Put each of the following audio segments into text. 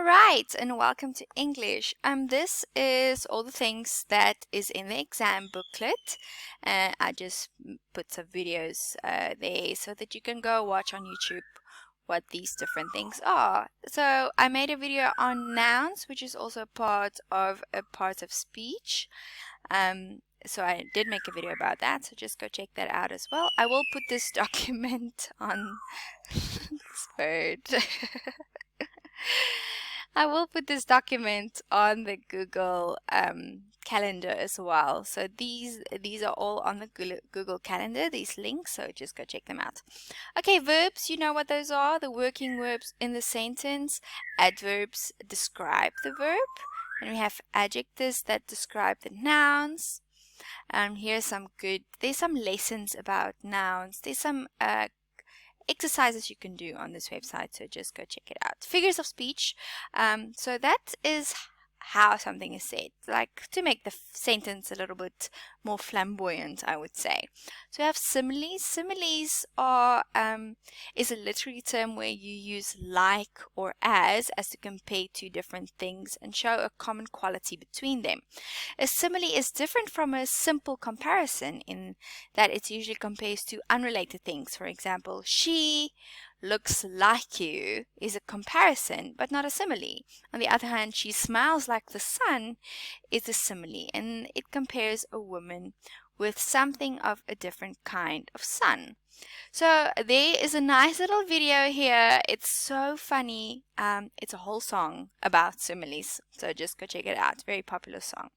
Alright, and welcome to English. This is all the things that is in the exam booklet. I just put some videos there so that you can go watch on YouTube what these different things are. So I made a video on nouns, which is also part of a part of speech. So I did make a video about that, so just go check that out as well. I will put this document on this word. I will put this document on the Google calendar as well. So these are all on the Google calendar, these links, so just go check them out. Okay, verbs, you know what those are, the working verbs in the sentence. Adverbs describe the verb, and we have adjectives that describe the nouns. There's some lessons about nouns. There's some exercises you can do on this website, so just go check it out. Figures of speech, so that is how something is said, like to make the sentence a little bit more flamboyant, I would say. So we have similes. Similes are is a literary term where you use like or as to compare two different things and show a common quality between them. A simile is different from a simple comparison in that it usually compares to unrelated things. For example, she looks like you is a comparison, but not a simile. On the other hand, she smiles like the sun is a simile, and it compares a woman with something of a different kind of sun. So there is a nice little video here. It's so funny. It's a whole song about similes, so just go check it out. Very popular song.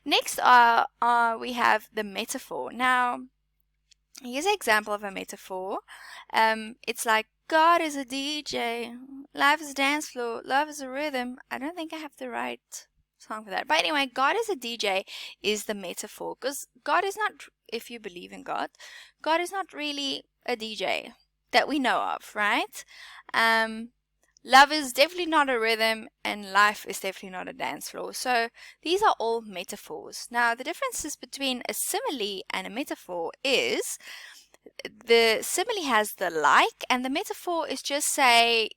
Next we have the metaphor. Now, here's an example of a metaphor. It's like, God is a DJ, life is a dance floor, love is a rhythm. I don't think I have the right song for that. But anyway, God is a DJ is the metaphor, because God is not, if you believe in God, God is not really a DJ that we know of, right? Love is definitely not a rhythm, and life is definitely not a dance floor. So these are all metaphors. Now, the differences between a simile and a metaphor is the simile has the like, and the metaphor is just say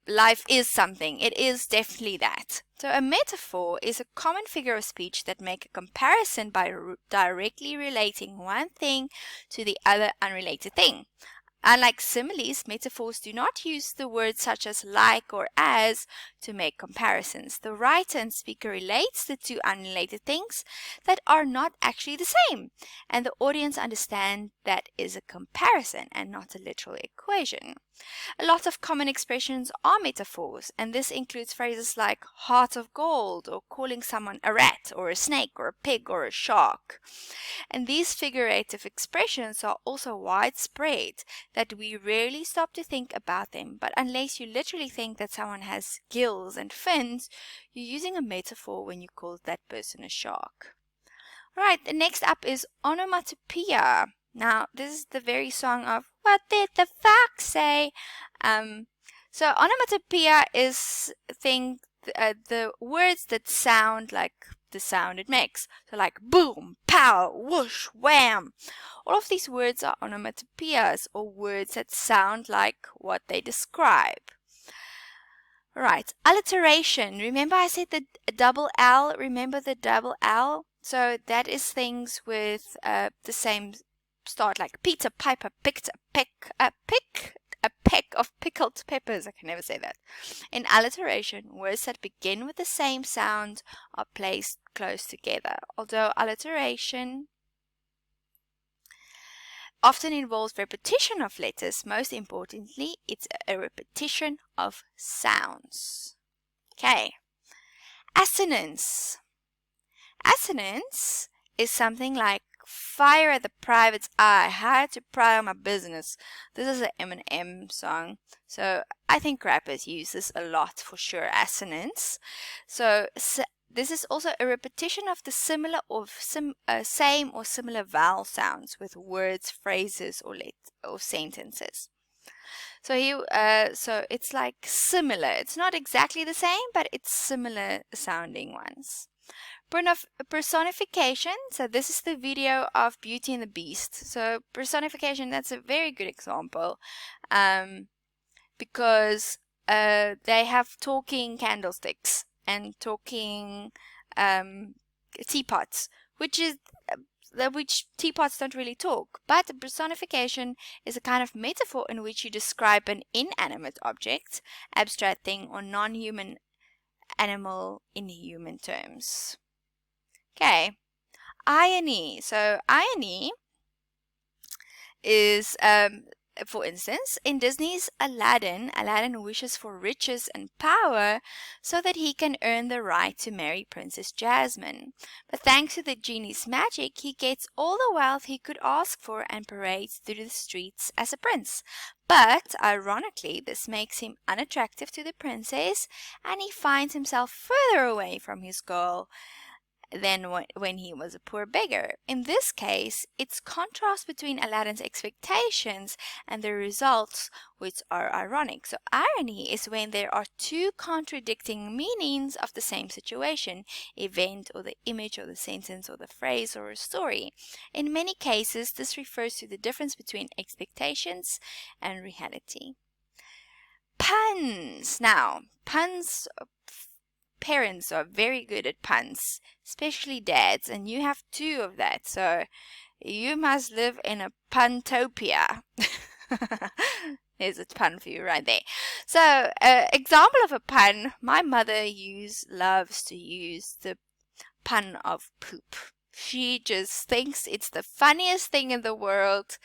life is something. It is definitely that. So a metaphor is a common figure of speech that make a comparison by directly relating one thing to the other unrelated thing. Unlike similes, metaphors do not use the words such as like or as to make comparisons. The writer and speaker relates the two unrelated things that are not actually the same, and the audience understand that is a comparison and not a literal equation. A lot of common expressions are metaphors, and this includes phrases like heart of gold, or calling someone a rat or a snake or a pig or a shark. And these figurative expressions are also widespread that we rarely stop to think about them, but unless you literally think that someone has gills and fins, you're using a metaphor when you call that person a shark. Alright, the next up is Onomatopoeia. Now, this is the very song of What Did the Fox Say? So onomatopoeia is the words that sound like the sound it makes. So like boom, pow, whoosh, wham. All of these words are onomatopoeias, or words that sound like what they describe. Right, alliteration. Remember I said the double L? Remember the double L? So that is things with the same start, like Peter Piper picked a peck of pickled peppers. I can never say that. In alliteration, words that begin with the same sound are placed close together. Although alliteration often involves repetition of letters, most importantly, it's a repetition of sounds. Okay. Assonance. Assonance is something like fire at the private eye, hired to pry on my business. This is an Eminem song, so I think rappers use this a lot for sure. Assonance. So this is also a repetition of the similar or same or similar vowel sounds with words, phrases, or sentences. So so it's like similar. It's not exactly the same, but it's similar sounding ones. Personification. So this is the video of Beauty and the Beast. So personification, that's a very good example, because they have talking candlesticks and talking teapots, which teapots don't really talk. But a personification is a kind of metaphor in which you describe an inanimate object, abstract thing, or non-human animal in human terms. Okay, irony. So irony is, for instance, in Disney's Aladdin, Aladdin wishes for riches and power so that he can earn the right to marry Princess Jasmine. But thanks to the genie's magic, he gets all the wealth he could ask for and parades through the streets as a prince. But, ironically, this makes him unattractive to the princess, and he finds himself further away from his goal than when he was a poor beggar. In this case, it's contrast between Aladdin's expectations and the results, which are ironic. So irony is when there are two contradicting meanings of the same situation, event or the image or the sentence or the phrase or a story. In many cases, this refers to the difference between expectations and reality. Puns. Now, puns, parents are very good at puns, especially dads, and you have two of that, so you must live in a puntopia. There's a pun for you right there. So, example of a pun, my mother loves to use the pun of poop. She just thinks it's the funniest thing in the world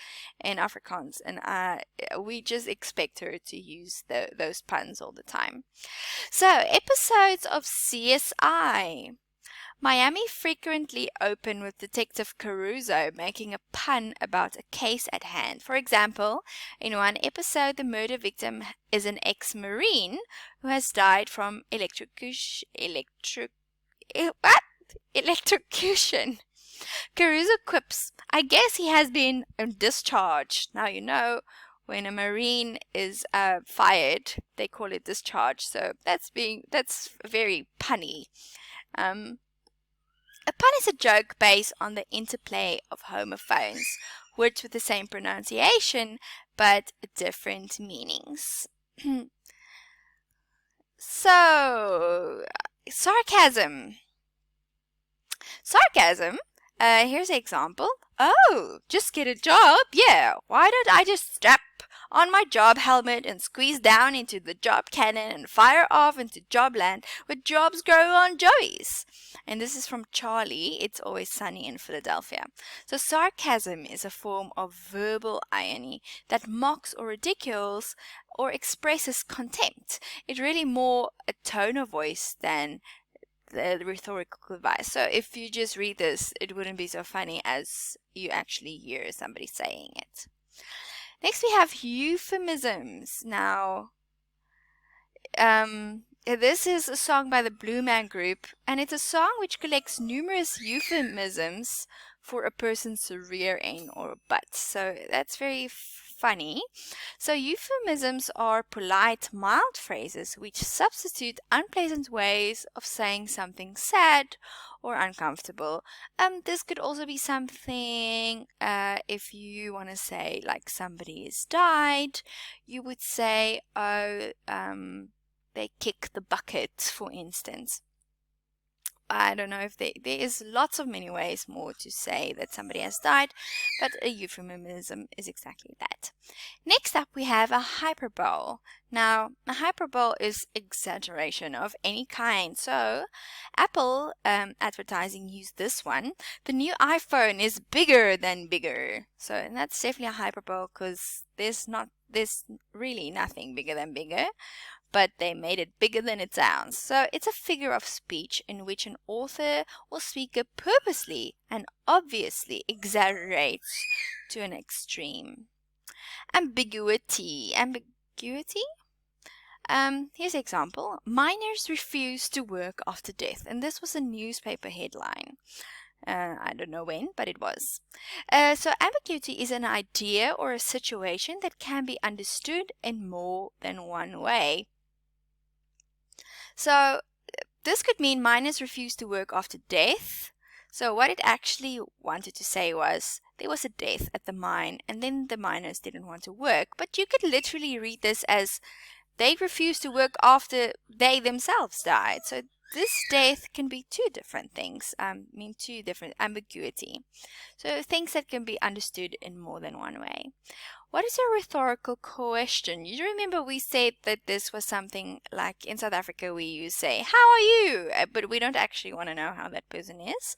in Afrikaans, and we just expect her to use those puns all the time. So, episodes of CSI. Miami frequently open with Detective Caruso making a pun about a case at hand. For example, in one episode, the murder victim is an ex-Marine who has died from electrocution. Caruso quips, "I guess he has been discharged." Now you know when a Marine is fired, they call it discharge. So that's very punny. A pun is a joke based on the interplay of homophones, words with the same pronunciation but different meanings. So, sarcasm. Sarcasm, here's an example. "Oh, just get a job? Yeah, why don't I just strap on my job helmet and squeeze down into the job cannon and fire off into jobland where jobs grow on joeys?" And this is from Charlie, It's Always Sunny in Philadelphia. So sarcasm is a form of verbal irony that mocks or ridicules or expresses contempt. It's really more a tone of voice than the rhetorical device. So if you just read this, it wouldn't be so funny as you actually hear somebody saying it. Next we have euphemisms. Now, this is a song by the Blue Man Group, and it's a song which collects numerous euphemisms for a person's rear end or butt. So that's very funny. So euphemisms are polite, mild phrases which substitute unpleasant ways of saying something sad or uncomfortable. This could also be something, if you want to say like somebody has died, you would say, "Oh, they kick the bucket," for instance. I don't know if there is lots of many ways more to say that somebody has died, but a euphemism is exactly that. Next up, we have a hyperbole. Now, a hyperbole is exaggeration of any kind. So, Apple advertising used this one. "The new iPhone is bigger than bigger." So, and that's definitely a hyperbole because there's really nothing bigger than bigger, but they made it bigger than it sounds. So it's a figure of speech in which an author or speaker purposely and obviously exaggerates to an extreme. Ambiguity. Ambiguity? Here's an example. "Miners refuse to work after death." And this was a newspaper headline. I don't know when, but it was. So ambiguity is an idea or a situation that can be understood in more than one way. So this could mean miners refuse to work after death. So what it actually wanted to say was there was a death at the mine and then the miners didn't want to work. But you could literally read this as they refused to work after they themselves died. So this death can be two different things, mean two different ambiguity. So things that can be understood in more than one way. What is a rhetorical question? You remember we said that this was something like in South Africa we say, how are you? But we don't actually want to know how that person is.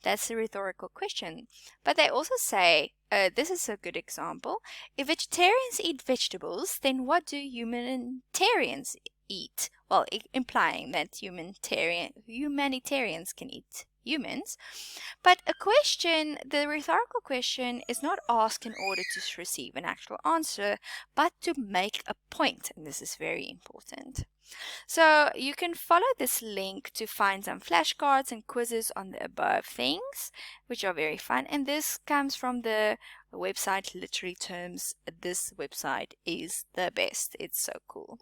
That's a rhetorical question. But they also say, this is a good example, if vegetarians eat vegetables, then what do humanitarians eat? Well, implying that humanitarians can eat humans. But the rhetorical question is not asked in order to receive an actual answer, but to make a point. And this is very important. So you can follow this link to find some flashcards and quizzes on the above things, which are very fun. And this comes from the website Literary Terms. This website is the best. It's so cool.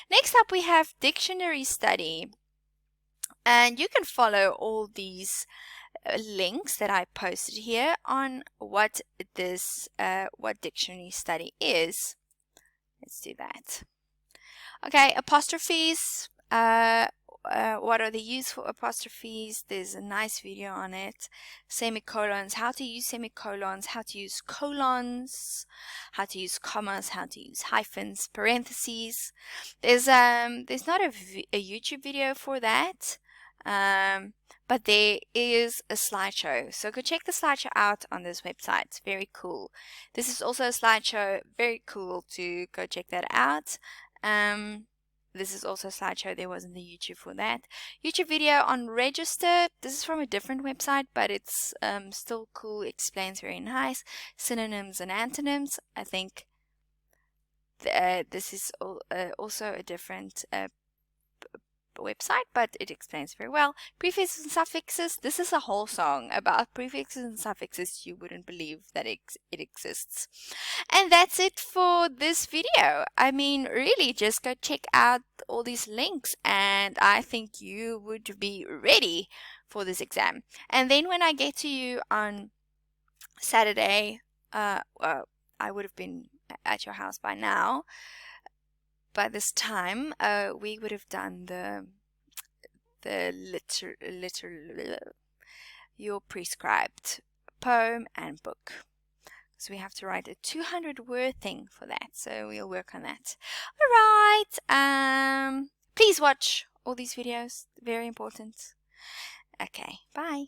Next up, we have dictionary study. And you can follow all these links that I posted here on what dictionary study is. Let's do that. Okay, apostrophes. What are the use for apostrophes? There's a nice video on it. Semicolons, how to use semicolons, how to use colons, how to use commas, how to use hyphens, parentheses. There's not a YouTube video for that. But there is a slideshow. So go check the slideshow out on this website. It's very cool. This is also a slideshow. Very cool to go check that out. This is also a slideshow. There wasn't the YouTube for that. YouTube video on register. This is from a different website, but it's still cool. It explains very nice. Synonyms and antonyms. I think this is also a different website, but it explains very well. Prefixes and suffixes. This is a whole song about prefixes and suffixes. You wouldn't believe that it exists. And that's it for this video. I mean, really, just go check out all these links and I think you would be ready for this exam. And then when I get to you on Saturday, I would have been at your house by now. By this time, we would have done your prescribed poem and book. So we have to write a 200-word thing for that. So we'll work on that. All right. Please watch all these videos. Very important. Okay. Bye.